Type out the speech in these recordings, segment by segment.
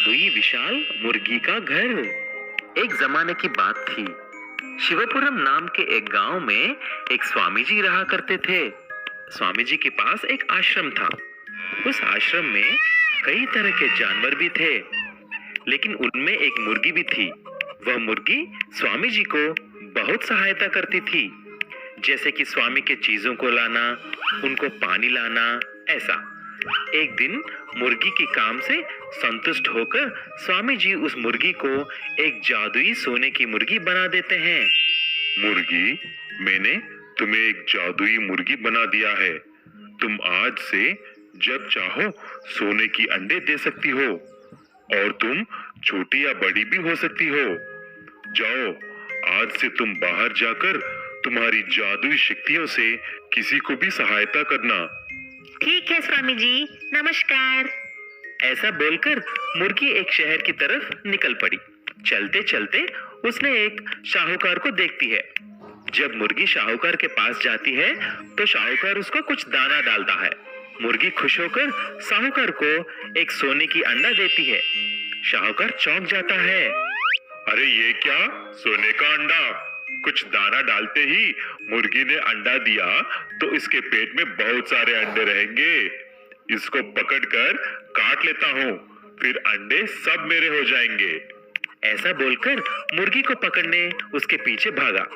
जादुई विशाल मुर्गी का घर। एक जमाने की बात थी। शिवपुरम नाम के एक गांव में एक स्वामी जी रहा करते थे। स्वामी जी के पास एक आश्रम था। उस आश्रम में कई तरह के जानवर भी थे, लेकिन उनमें एक मुर्गी भी थी। वह मुर्गी स्वामी जी को बहुत सहायता करती थी, जैसे कि स्वामी के चीजों को लाना, उनको पानी लाना, ऐसा। एक दिन मुर्गी के काम से संतुष्ट होकर स्वामी जी उस मुर्गी को एक जादुई सोने की मुर्गी बना देते हैं। मुर्गी, मैंने तुम्हें एक जादुई मुर्गी बना दिया है। तुम आज से जब चाहो सोने की अंडे दे सकती हो और तुम छोटी या बड़ी भी हो सकती हो। जाओ, आज से तुम बाहर जाकर तुम्हारी जादुई शक्तियों से किसी को भी सहायता करना। ठीक है स्वामी जी, नमस्कार। ऐसा बोलकर मुर्गी एक शहर की तरफ निकल पड़ी। चलते चलते उसने एक शाहूकार को देखती है। जब मुर्गी शाहूकार के पास जाती है तो शाहूकार उसको कुछ दाना डालता है। मुर्गी खुश होकर शाहूकार को एक सोने की अंडा देती है। शाहूकार चौंक जाता है। अरे ये क्या, सोने का अंडा? कुछ दाना डालते ही मुर्गी ने अंडा दिया तो इसके पेट में बहुत सारे अंडे रहेंगे। इसको पकड़कर काट लेता हूँ, फिर अंडे सब मेरे हो जाएंगे। ऐसा बोलकर मुर्गी को पकड़ने उसके पीछे भागा,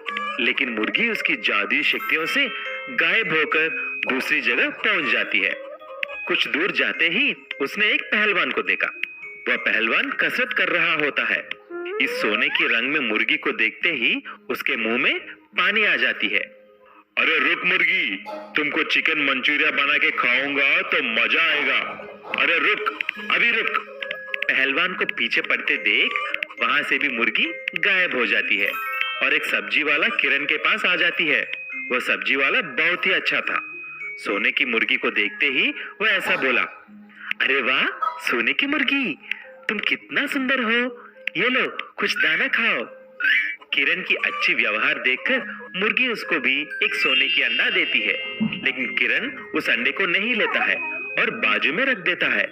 लेकिन मुर्गी उसकी जादुई शक्तियों से गायब होकर दूसरी जगह पहुंच जाती है। कुछ दूर जाते ही उसने एक पहलवान को देखा। वह पहलवान कसरत कर रहा होता है। इस सोने के रंग में मुर्गी को देखते ही उसके मुंह में पानी आ जाती है। अरे रुक मुर्गी, तुमको चिकन मंचूरिया बना के खाऊंगा तो मजा आएगा। अरे रुक, अभी रुक। पहलवान को पीछे पड़ते देख वहां से भी मुर्गी गायब हो जाती है और एक सब्जी वाला किरण के पास आ जाती है। वह सब्जी वाला बहुत ही अच्छा था। सोने की मुर्गी को देखते ही वह ऐसा बोला, अरे वाह सोने की मुर्गी, तुम कितना सुंदर हो। ये लो, कुछ दाना खाओ। किरण की अच्छी व्यवहार देखकर मुर्गी उसको भी एक सोने की अंडा देती है, लेकिन किरण उस अंडे को नहीं लेता है और बाजू में रख देता है।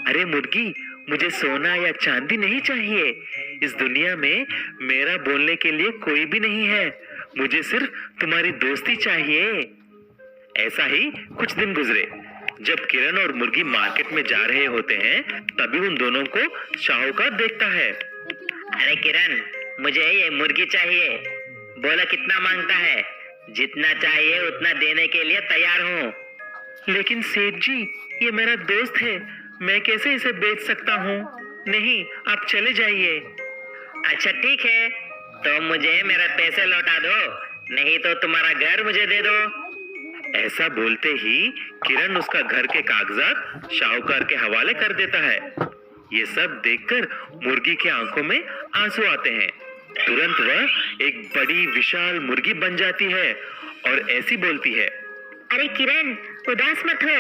अरे मुर्गी, मुझे सोना या चांदी नहीं चाहिए। इस दुनिया में मेरा बोलने के लिए कोई भी नहीं है। मुझे सिर्फ तुम्हारी दोस्ती चाहिए। ऐसा ही कुछ दिन गुजरे। जब किरण और मुर्गी मार्केट में जा रहे होते हैं, तभी उन दोनों को शाहूकार देखता है। अरे किरण, मुझे ये मुर्गी चाहिए। बोला कितना मांगता है? जितना चाहिए उतना देने के लिए तैयार हूँ। लेकिन सेठ जी, ये मेरा दोस्त है, मैं कैसे इसे बेच सकता हूँ? नहीं, आप चले जाइए। अच्छा ठीक है, तो मुझे मेरा पैसे लौटा दो, नहीं तो तुम्हारा घर मुझे दे दो। ऐसा बोलते ही किरण उसका घर के कागजात शाहूकार के हवाले कर देता है। ये सब देखकर मुर्गी की आंखों में आंसू आते हैं। तुरंत वह एक बड़ी विशाल मुर्गी बन जाती है और ऐसी बोलती है, अरे किरण, उदास मत हो।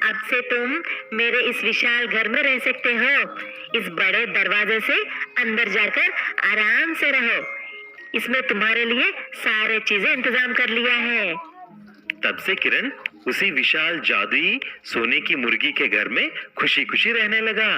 अब से तुम मेरे इस विशाल घर में रह सकते हो। इस बड़े दरवाजे से अंदर जाकर आराम से रहो। इसमें तुम्हारे लिए सारे चीजें इंतजाम कर लिया है। तब से किरण उसी विशाल जादुई सोने की मुर्गी के घर में खुशी खुशी रहने लगा।